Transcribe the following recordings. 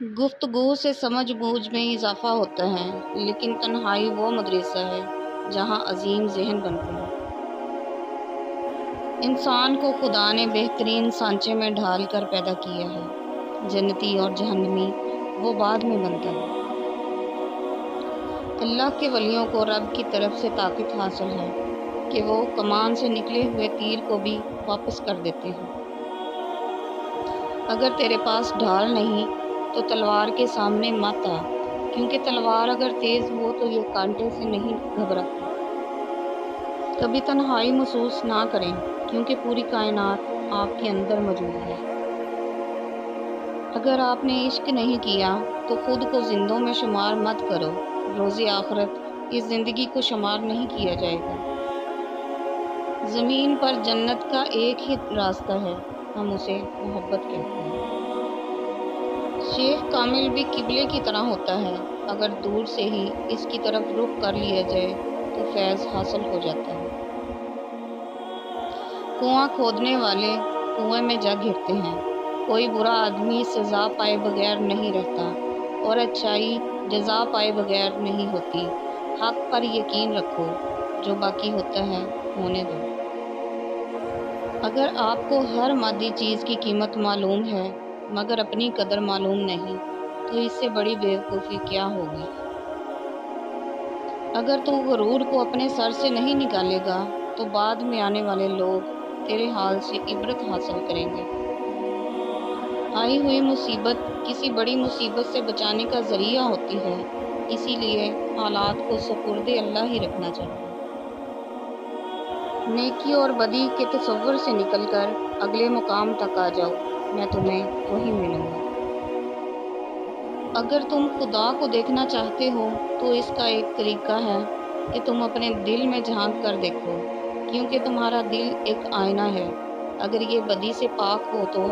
گفتگو سے سمجھ بوجھ میں اضافہ ہوتا ہے، لیکن تنہائی وہ مدرسہ ہے جہاں عظیم ذہن بنتے ہیں۔ انسان کو خدا نے بہترین سانچے میں ڈھال کر پیدا کیا ہے، جنتی اور جہنمی وہ بعد میں بنتا ہے۔ اللہ کے ولیوں کو رب کی طرف سے طاقت حاصل ہے کہ وہ کمان سے نکلے ہوئے تیر کو بھی واپس کر دیتے ہیں۔ اگر تیرے پاس ڈھال نہیں تو تلوار کے سامنے مت آ، کیونکہ تلوار اگر تیز ہو تو یہ کانٹے سے نہیں گھبراتی۔ کبھی تنہائی محسوس نہ کریں، کیونکہ پوری کائنات آپ کے اندر موجود ہے۔ اگر آپ نے عشق نہیں کیا تو خود کو زندوں میں شمار مت کرو، روز آخرت اس زندگی کو شمار نہیں کیا جائے گا۔ زمین پر جنت کا ایک ہی راستہ ہے، ہم اسے محبت کہتے ہیں۔ شیخ کامل بھی قبلے کی طرح ہوتا ہے، اگر دور سے ہی اس کی طرف رخ کر لیا جائے تو فیض حاصل ہو جاتا ہے۔ کنواں کھودنے والے کنویں میں جا گرتے ہیں۔ کوئی برا آدمی سزا پائے بغیر نہیں رہتا، اور اچھائی جزا پائے بغیر نہیں ہوتی۔ حق پر یقین رکھو، جو باقی ہوتا ہے ہونے دو۔ اگر آپ کو ہر مادی چیز کی قیمت معلوم ہے مگر اپنی قدر معلوم نہیں، تو اس سے بڑی بیوقوفی کیا ہوگی؟ اگر تو غرور کو اپنے سر سے نہیں نکالے گا تو بعد میں آنے والے لوگ تیرے حال سے عبرت حاصل کریں گے۔ آئی ہوئی مصیبت کسی بڑی مصیبت سے بچانے کا ذریعہ ہوتی ہے، اسی لیے حالات کو سپرد اللہ ہی رکھنا چاہیے۔ نیکی اور بدی کے تصور سے نکل کر اگلے مقام تک آ جاؤ، میں تمہیں وہیں ملوں گا۔ اگر تم خدا کو دیکھنا چاہتے ہو تو اس کا ایک طریقہ ہے کہ تم اپنے دل میں جھانک کر دیکھو، کیونکہ تمہارا دل ایک آئینہ ہے۔ اگر یہ بدی سے پاک ہو تو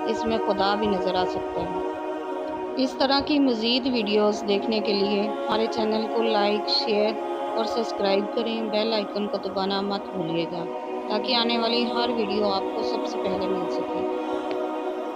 اس میں خدا بھی نظر آ سکتا ہے۔ اس طرح کی مزید ویڈیوز دیکھنے کے لیے ہمارے چینل کو لائک، شیئر اور سبسکرائب کریں۔ بیل آئیکن کو دبانا مت بھولیے گا تاکہ آنے والی ہر ویڈیو آپ کو سب سے پہلے مل سکے۔